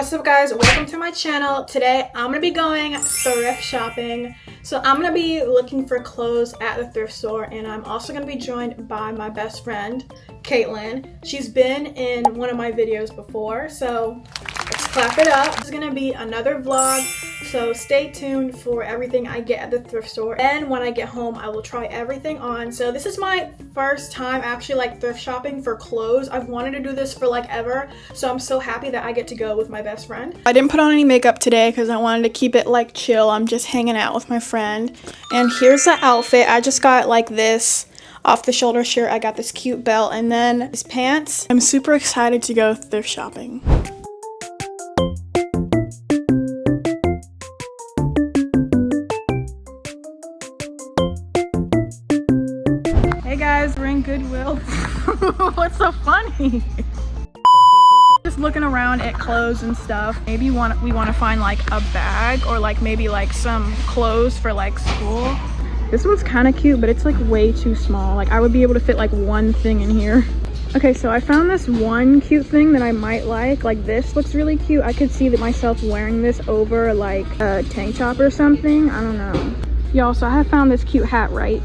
What's up guys, welcome to my channel. Today I'm gonna be going thrift shopping. So I'm gonna be looking for clothes at the thrift store, and I'm also gonna be joined by my best friend Caitlin. She's been in one of my videos before, so let's clap it up. This is gonna be another vlog, so stay tuned for everything I get at the thrift store. And when I get home I will try everything on. So this is my first time actually like thrift shopping for clothes. I've wanted to do this for like ever, so I'm so happy that I get to go with my best friend. I didn't put on any makeup today because I wanted to keep it like chill. I'm just hanging out with my friend. And here's the outfit. I just got like this off the shoulder shirt. I got this cute belt and then these pants. I'm super excited to go thrift shopping. Hey guys, we're in Goodwill. What's so funny? Just looking around at clothes and stuff. Maybe we want to find like a bag or like maybe like some clothes for like school. This one's kind of cute, but it's like way too small. Like I would be able to fit like one thing in here. Okay, so I found this one cute thing that I might like. Like this looks really cute. I could see that myself wearing this over like a tank top or something. I don't know. Y'all, so I have found this cute hat, right?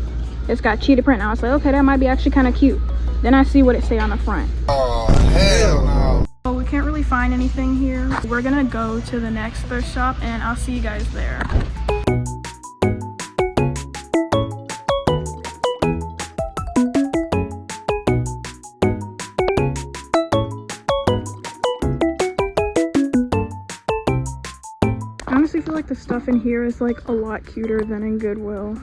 It's got cheetah print. And I was like, okay, that might be actually kind of cute. Then I see what it say on the front. Oh, hell no. Oh, we can't really find anything here. We're gonna go to the next thrift shop and I'll see you guys there. I honestly feel like the stuff in here is like a lot cuter than in Goodwill.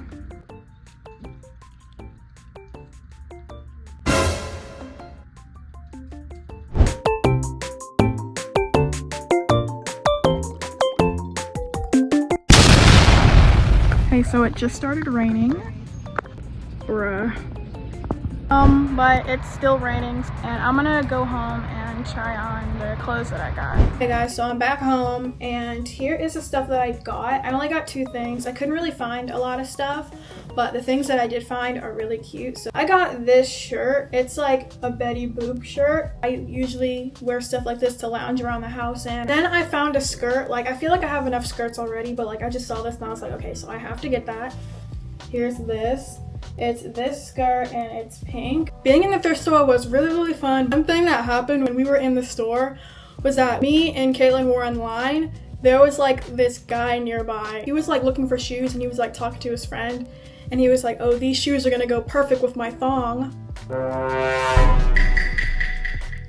Okay, so it just started raining. Bruh. But it's still raining and I'm gonna go home and try on the clothes that I got. Hey guys, so I'm back home and here is the stuff that I got. I only got two things. I couldn't really find a lot of stuff, but the things that I did find are really cute. So I got this shirt. It's like a Betty Boop shirt. I usually wear stuff like this to lounge around the house in. Then I found a skirt. Like I feel like I have enough skirts already, but like I just saw this and I was like, okay, so I have to get that. Here's this. It's this skirt and it's pink. Being in the thrift store was really fun. One thing that happened when we were in the store was that me and Caitlin were in line. There was like this guy nearby. He was like looking for shoes and he was like talking to his friend and he was like, oh, these shoes are gonna go perfect with my thong.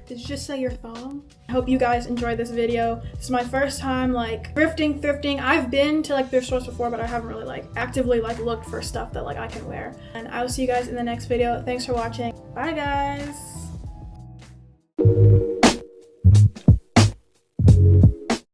Did you just say your thong? I hope you guys enjoyed this video. This is my first time like thrifting. I've been to like thrift stores before, but I haven't really like actively like looked for stuff that like I can wear. And I will see you guys in the next video. Thanks for watching. Bye guys.